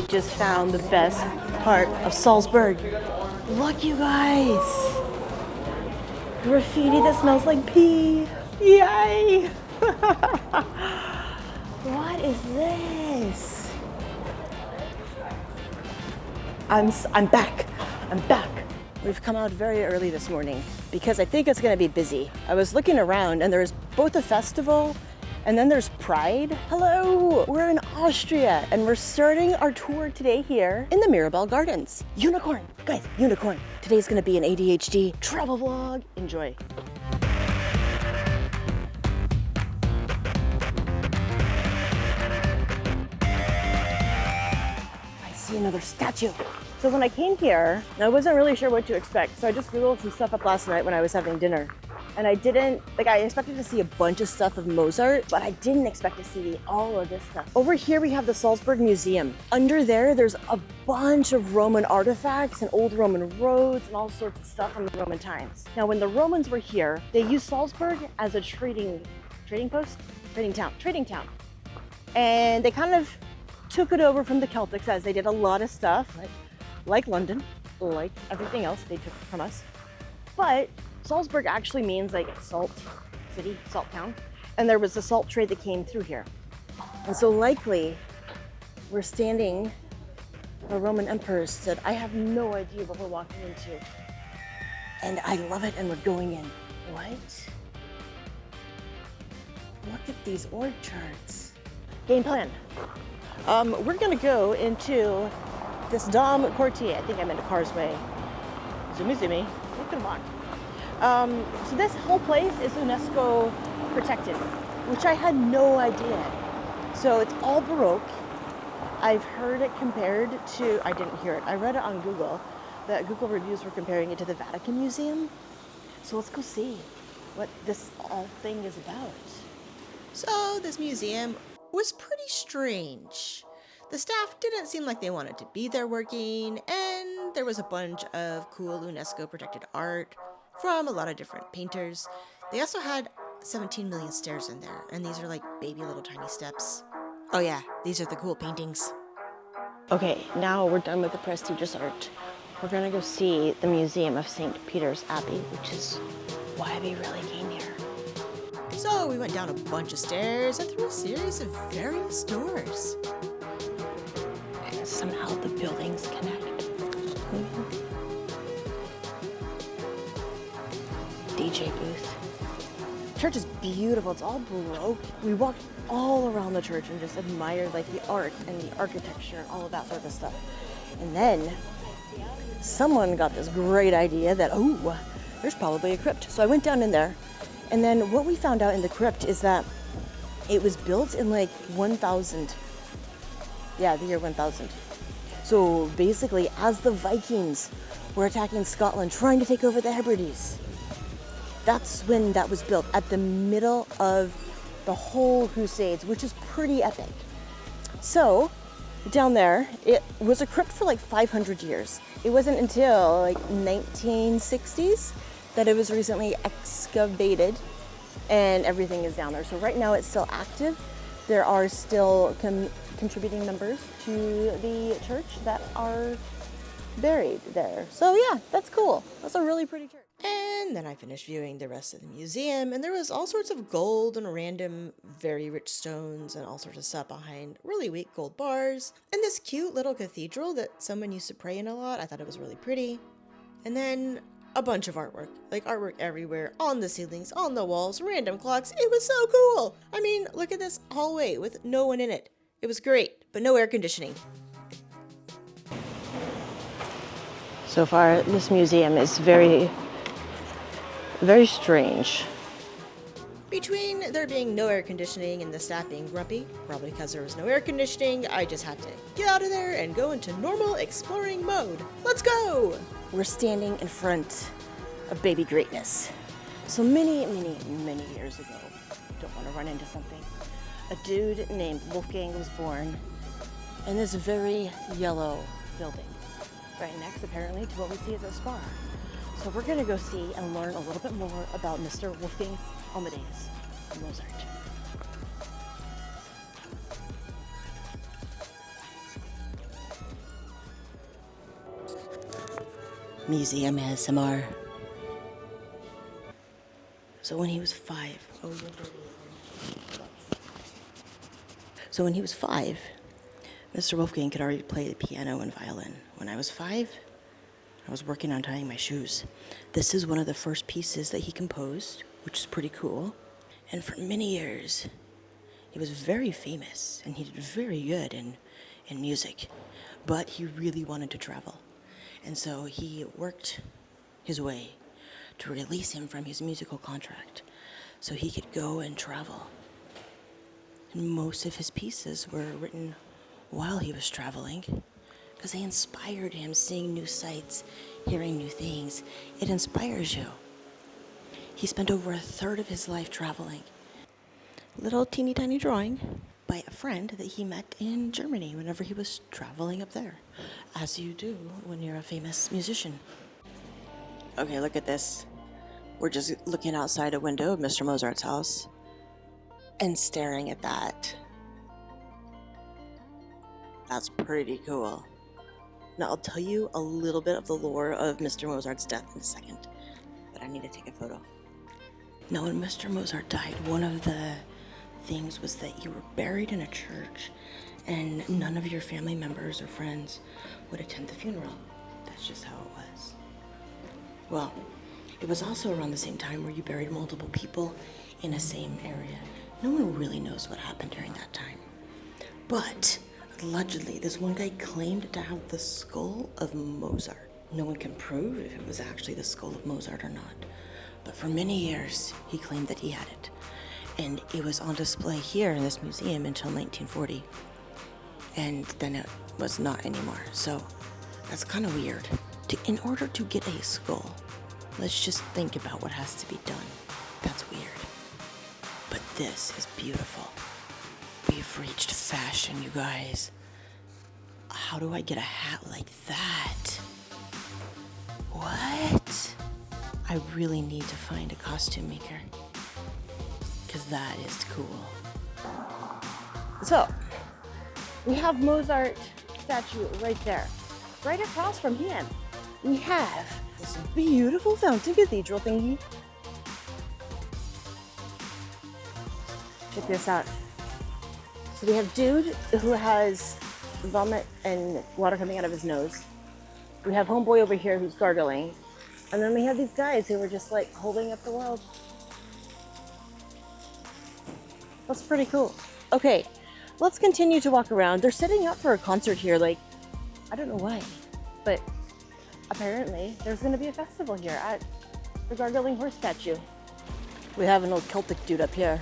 Just found the best part of Salzburg. Look, you guys. Graffiti that smells like pee. Yay! What is this? I'm back. I'm back. We've come out very early this morning because I think it's going to be busy. I was looking around and there's both a festival and then there's Pride. Hello, we're in Austria and we're starting our tour today here in the Mirabel Gardens. Unicorn, guys, unicorn. Today's going to be an ADHD travel vlog. Enjoy. I see another statue. So when I came here, I wasn't really sure what to expect. So I just Googled some stuff up last night when I was having dinner. And I expected to see a bunch of stuff of Mozart, but I didn't expect to see all of this stuff. Over here we have the Salzburg Museum. Under there's a bunch of Roman artifacts and old Roman roads and all sorts of stuff from the Roman times. Now when the Romans were here, they used Salzburg as a trading town. And they kind of took it over from the Celtics as they did a lot of stuff, like London, like everything else they took from us. But Salzburg actually means like salt city, salt town. And there was a salt trade that came through here. And so likely we're standing, the Roman emperors said, I have no idea what we're walking into. And I love it and we're going in. What? Look at these org charts. Game plan. We're gonna go into this Dom Quartier. I think I'm into Carsway. Zoomy. Look at walk. So this whole place is UNESCO protected, which I had no idea. So it's all baroque. I've heard it compared to, I didn't hear it, I read it on Google, that Google reviews were comparing it to the Vatican Museum. So let's go see what this all thing is about. So this museum was pretty strange. The staff didn't seem like they wanted to be there working, and there was a bunch of cool UNESCO protected art from a lot of different painters. They also had 17 million stairs in there, and these are like baby little tiny steps. Oh yeah, these are the cool paintings. Okay, now we're done with the prestigious art. We're gonna go see the Museum of St. Peter's Abbey, which is why we really came here. So we went down a bunch of stairs and through a series of various doors. And somehow the buildings connect. DJ booth. Church is beautiful. It's all baroque. We walked all around the church and just admired like the art and the architecture and all of that sort of stuff. And then someone got this great idea that, oh, there's probably a crypt. So I went down in there. And then what we found out in the crypt is that it was built in like 1000. Yeah, the year 1000. So basically, as the Vikings were attacking Scotland, trying to take over the Hebrides, that's when that was built, at the middle of the whole Crusades, which is pretty epic. So down there, it was a crypt for like 500 years. It wasn't until like 1960s that it was recently excavated and everything is down there. So right now it's still active. There are still contributing members to the church that are buried there. So yeah, that's cool. That's a really pretty church. And then I finished viewing the rest of the museum, and there was all sorts of gold and random very rich stones and all sorts of stuff behind really weak gold bars. And this cute little cathedral that someone used to pray in a lot. I thought it was really pretty. And then a bunch of artwork, like artwork everywhere, on the ceilings, on the walls, random clocks. It was so cool. I mean, look at this hallway with no one in it. It was great, but no air conditioning. So far, this museum is very, very strange. Between there being no air conditioning and the staff being grumpy, probably because there was no air conditioning, I just had to get out of there and go into normal exploring mode. Let's go! We're standing in front of baby greatness. So many years ago, don't want to run into something, a dude named Wolfgang was born in this very yellow building, right next apparently to what we see as a spa. So we're gonna go see and learn a little bit more about Mr. Wolfgang Amadeus Mozart. Museum ASMR. So when he was 5, So when he was 5, Mr. Wolfgang could already play the piano and violin. When I was 5, I was working on tying my shoes. This is one of the first pieces that he composed, which is pretty cool. And for many years, he was very famous and he did very good in music. But he really wanted to travel. And so he worked his way to release him from his musical contract so he could go and travel. And most of his pieces were written while he was traveling because they inspired him, seeing new sights, hearing new things. It inspires you. He spent over a third of his life traveling. Little teeny tiny drawing by a friend that he met in Germany whenever he was traveling up there, as you do when you're a famous musician. Okay, look at this. We're just looking outside a window of Mr. Mozart's house and staring at that. That's pretty cool. Now, I'll tell you a little bit of the lore of Mr. Mozart's death in a second, but I need to take a photo. Now, when Mr. Mozart died, one of the things was that you were buried in a church and none of your family members or friends would attend the funeral. That's just how it was. Well, it was also around the same time where you buried multiple people in the same area. No one really knows what happened during that time. But allegedly, this one guy claimed to have the skull of Mozart. No one can prove if it was actually the skull of Mozart or not. But for many years, he claimed that he had it. And it was on display here in this museum until 1940. And then it was not anymore. So that's kind of weird. In order to get a skull, let's just think about what has to be done. That's weird. But this is beautiful. We've reached fashion, you guys. How do I get a hat like that? What? I really need to find a costume maker. Because that is cool. So, we have Mozart statue right there. Right across from him, we have this beautiful fountain cathedral thingy. Check this out. So we have dude who has vomit and water coming out of his nose. We have homeboy over here who's gargling. And then we have these guys who were just like holding up the world. That's pretty cool. Okay, let's continue to walk around. They're setting up for a concert here, like, I don't know why, but apparently there's gonna be a festival here at the Gargling Horse Statue. We have an old Celtic dude up here.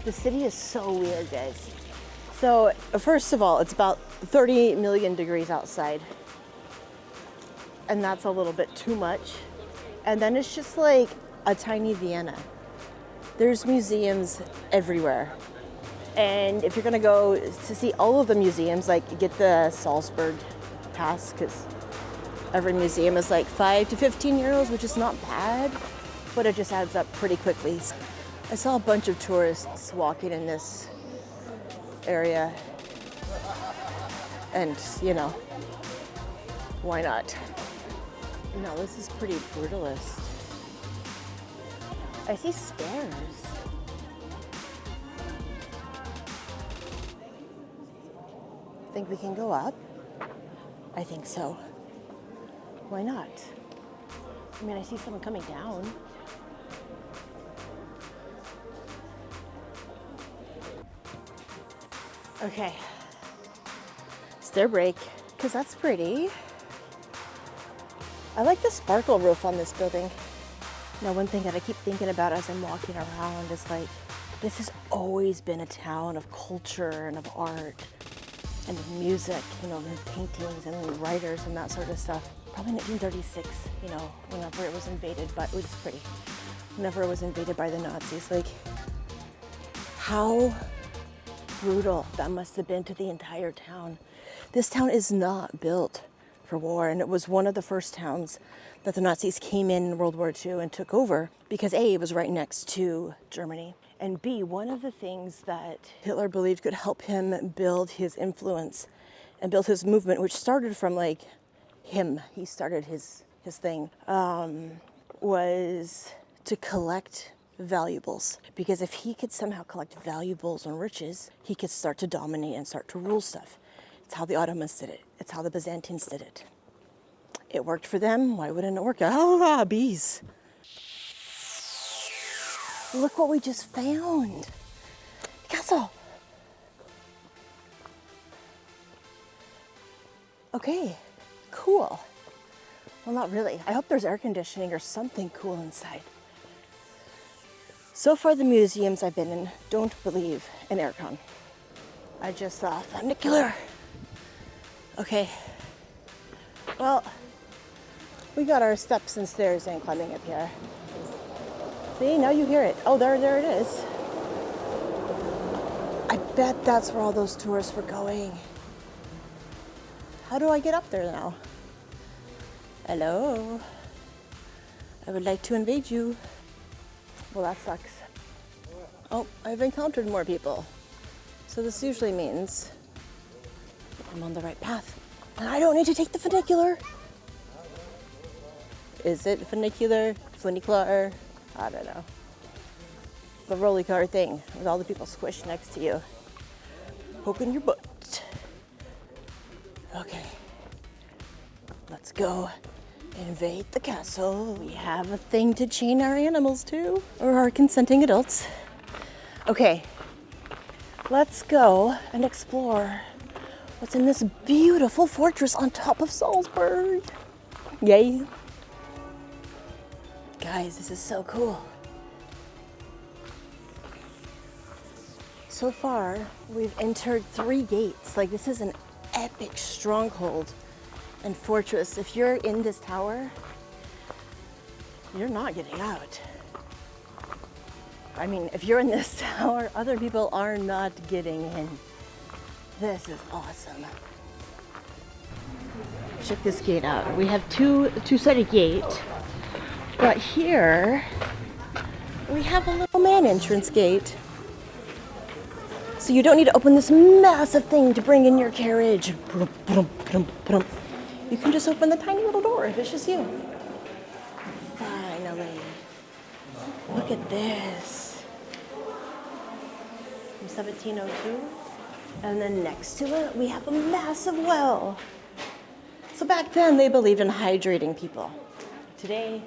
The city is so weird, guys. So, first of all, it's about 30 million degrees outside. And that's a little bit too much. And then it's just like a tiny Vienna. There's museums everywhere. And if you're gonna go to see all of the museums, like get the Salzburg pass, because every museum is like 5 to 15 euros, which is not bad, but it just adds up pretty quickly. I saw a bunch of tourists walking in this area, and you know, why not? No, this is pretty brutalist. I see stairs. Think we can go up? I think so. Why not? I mean, I see someone coming down. Okay. Stair break, because that's pretty. I like the sparkle roof on this building. Now, one thing that I keep thinking about as I'm walking around is like, this has always been a town of culture and of art and of music, you know, and paintings and writers and that sort of stuff. Probably 1936, you know, whenever it was invaded, but it was pretty. Whenever it was invaded by the Nazis, like, how brutal that must have been to the entire town. This town is not built for war, and it was one of the first towns that the Nazis came in World War II and took over because A, it was right next to Germany, and B, one of the things that Hitler believed could help him build his influence and build his movement, which started from like he started his thing, was to collect valuables. Because if he could somehow collect valuables and riches, he could start to dominate and start to rule stuff. It's how the Ottomans did it. It's how the Byzantines did it. It worked for them. Why wouldn't it work? Ah, bees. Look what we just found. Castle. Okay, cool. Well, not really. I hope there's air conditioning or something cool inside. So far, the museums I've been in don't believe in aircon. I just saw funicular. Okay. Well, we got our steps and stairs and climbing up here. See, now you hear it. Oh, there it is. I bet that's where all those tourists were going. How do I get up there now? Hello? I would like to invade you. Well, that sucks. Oh, I've encountered more people. So this usually means I'm on the right path. And I don't need to take the funicular. Is it funicular? Funicular? I don't know. The rolly car thing with all the people squished next to you. Poking your butt. Okay. Let's go invade the castle. We have a thing to chain our animals to, or our consenting adults. Okay. Let's go and explore what's in this beautiful fortress on top of Salzburg. Yay. Guys, this is so cool. So far, we've entered 3 gates. Like, this is an epic stronghold and fortress. If you're in this tower, you're not getting out. I mean, if you're in this tower, other people are not getting in. This is awesome. Check this gate out. We have two-sided gate, but here we have a little man entrance gate. So you don't need to open this massive thing to bring in your carriage. You can just open the tiny little door if it's just you. Finally. Look at this. From 1702. And then next to it, we have a massive well. So back then, they believed in hydrating people. Today,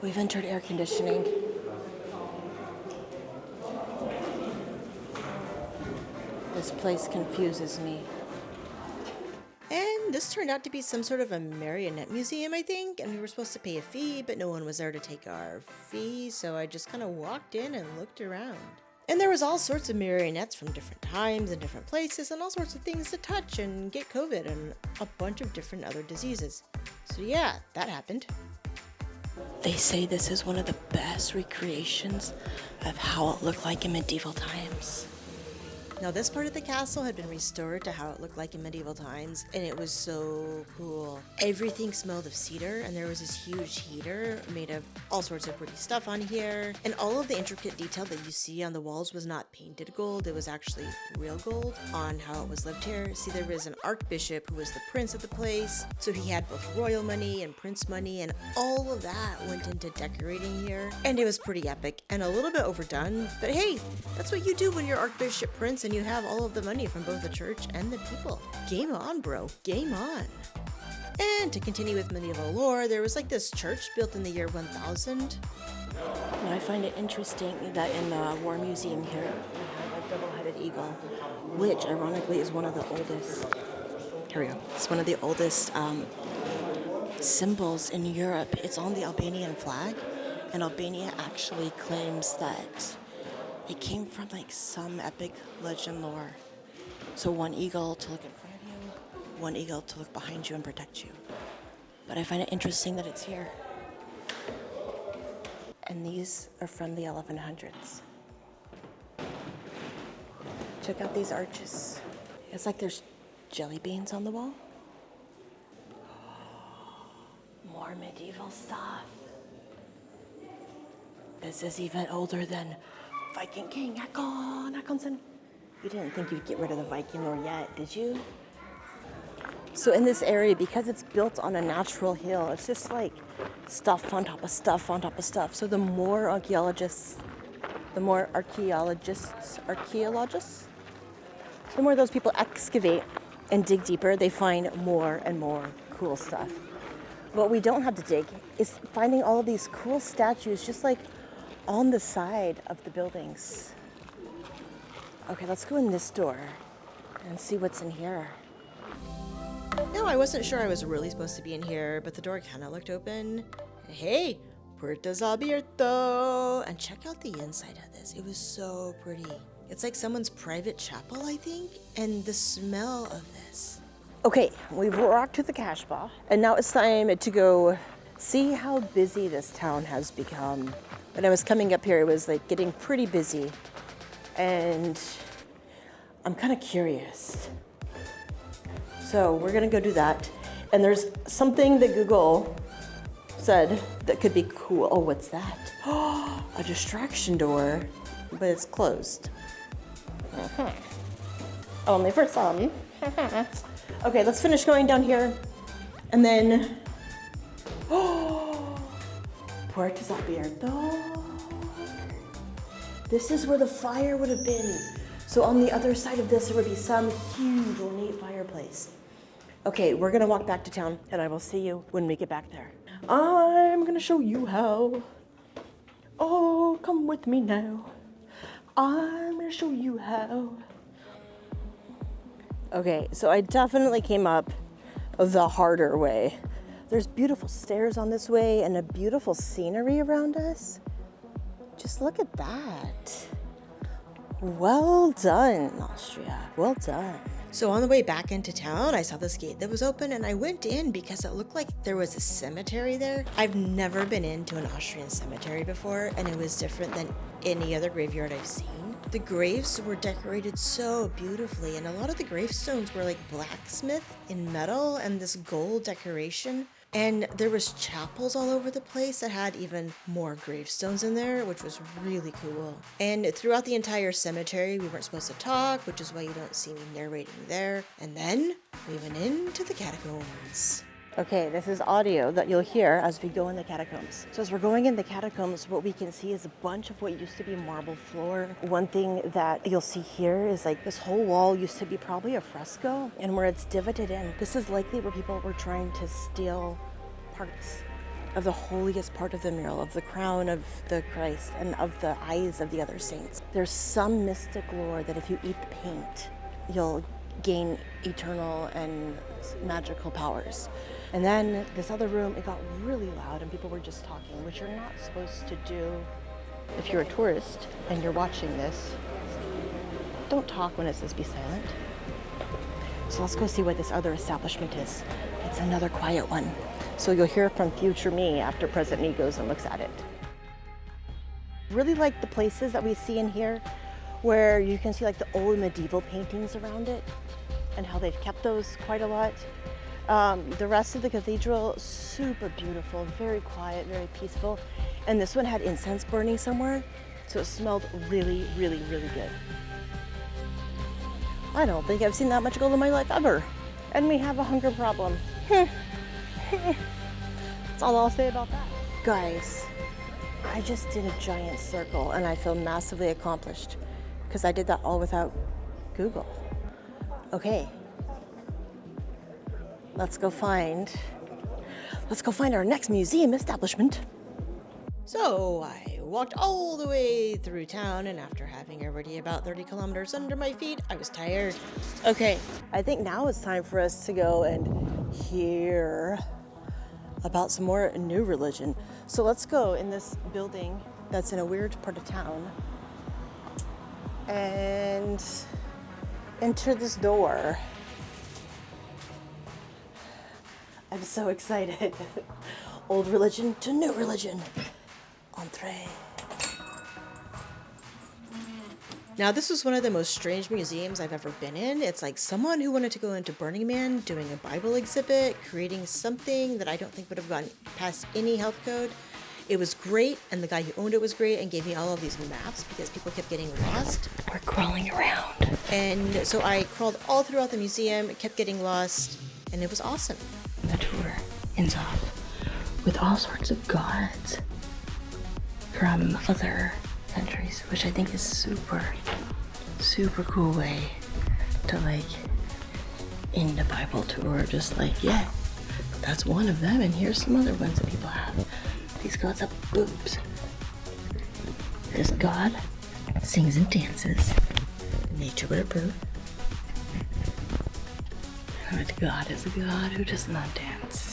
we've entered air conditioning. This place confuses me. And this turned out to be some sort of a marionette museum, I think, and we were supposed to pay a fee, but no one was there to take our fee, so I just kind of walked in and looked around. And there was all sorts of marionettes from different times and different places and all sorts of things to touch and get COVID and a bunch of different other diseases. So yeah, that happened. They say this is one of the best recreations of how it looked like in medieval times. Now, this part of the castle had been restored to how it looked like in medieval times, and it was so cool. Everything smelled of cedar, and there was this huge heater made of all sorts of pretty stuff on here. And all of the intricate detail that you see on the walls was not painted gold, it was actually real gold on how it was lived here. See, there was an archbishop who was the prince of the place, so he had both royal money and prince money, and all of that went into decorating here. And it was pretty epic and a little bit overdone, but hey, that's what you do when you're archbishop prince and you have all of the money from both the church and the people. Game on, bro. Game on. And to continue with medieval lore, there was like this church built in the year 1000. And I find it interesting that in the War Museum here, we have a double-headed eagle, which ironically is one of the oldest, here we go, it's one of the oldest symbols in Europe. It's on the Albanian flag, and Albania actually claims that it came from like some epic legend lore. So one eagle to look in front of you, one eagle to look behind you and protect you. But I find it interesting that it's here. And these are from the 1100s. Check out these arches. It's like there's jelly beans on the wall. More medieval stuff. This is even older than Viking King Håkon. You didn't think you'd get rid of the Viking lore yet, did you? So in this area, because it's built on a natural hill, it's just like stuff on top of stuff on top of stuff. So the more archaeologists, the more those people excavate and dig deeper, they find more and more cool stuff. What we don't have to dig is finding all of these cool statues just like on the side of the buildings. Okay, let's go in this door and see what's in here. No, I wasn't sure I was really supposed to be in here, but the door kind of looked open. And hey, puertas abierto! And check out the inside of this. It was so pretty. It's like someone's private chapel, I think, and the smell of this. Okay, we've walked to the cash bar, and now it's time to go see how busy this town has become. When I was coming up here, it was like getting pretty busy, and I'm kind of curious. So we're gonna go do that. And there's something that Google said that could be cool. Oh, what's that? Oh, a distraction door, but it's closed. Only for some. Okay, let's finish going down here. And then, puertas abierto. This is where the fire would have been. So on the other side of this, there would be some huge ornate fireplace. Okay, we're gonna walk back to town, and I will see you when we get back there. I'm gonna show you how. Oh, come with me now. I'm gonna show you how. Okay, so I definitely came up the harder way. There's beautiful stairs on this way and a beautiful scenery around us. Just look at that. Well done, Austria. Well done. So on the way back into town, I saw this gate that was open, and I went in because it looked like there was a cemetery there. I've never been into an Austrian cemetery before, and it was different than any other graveyard I've seen. The graves were decorated so beautifully, and a lot of the gravestones were like blacksmith in metal and this gold decoration. And there was chapels all over the place that had even more gravestones in there, which was really cool. And throughout the entire cemetery, we weren't supposed to talk, which is why you don't see me narrating there. And then we went into the catacombs. Okay, this is audio that you'll hear as we go in the catacombs. So as we're going in the catacombs, what we can see is a bunch of what used to be marble floor. One thing that you'll see here is like this whole wall used to be probably a fresco, and where it's divoted in, this is likely where people were trying to steal parts of the holiest part of the mural, of the crown of the Christ and of the eyes of the other saints. There's some mystic lore that if you eat the paint, you'll gain eternal and magical powers. And then this other room, it got really loud and people were just talking, which you're not supposed to do if you're a tourist and you're watching this. Don't talk when it says be silent. So let's go see what this other establishment is. It's another quiet one. So you'll hear from future me after present me goes and looks at it. Really like the places that we see in here where you can see like the old medieval paintings around it and how they've kept those quite a lot. The rest of the cathedral, super beautiful, very quiet, very peaceful. And this one had incense burning somewhere, so it smelled really, really, really good. I don't think I've seen that much gold in my life ever. And we have a hunger problem. That's all I'll say about that. Guys, I just did a giant circle and I feel massively accomplished because I did that all without Google. Okay. Let's go find our next museum establishment. So I walked all the way through town, and after having already about 30 kilometers under my feet, I was tired. Okay, I think now it's time for us to go and hear about some more new religion. So let's go in this building that's in a weird part of town and enter this door. I'm so excited. Old religion to new religion. Entree. Now, this was one of the most strange museums I've ever been in. It's like someone who wanted to go into Burning Man, doing a Bible exhibit, creating something that I don't think would have gone past any health code. It was great, and the guy who owned it was great and gave me all of these maps because people kept getting lost. We're crawling around. And so I crawled all throughout the museum, kept getting lost, and it was awesome. The tour ends off with all sorts of gods from other countries, which I think is super cool way to like end a Bible tour. Just like, yeah, that's one of them, and here's some other ones that people have. These gods have boobs. This god sings and dances. Nature would approve. But God is a God who does not dance.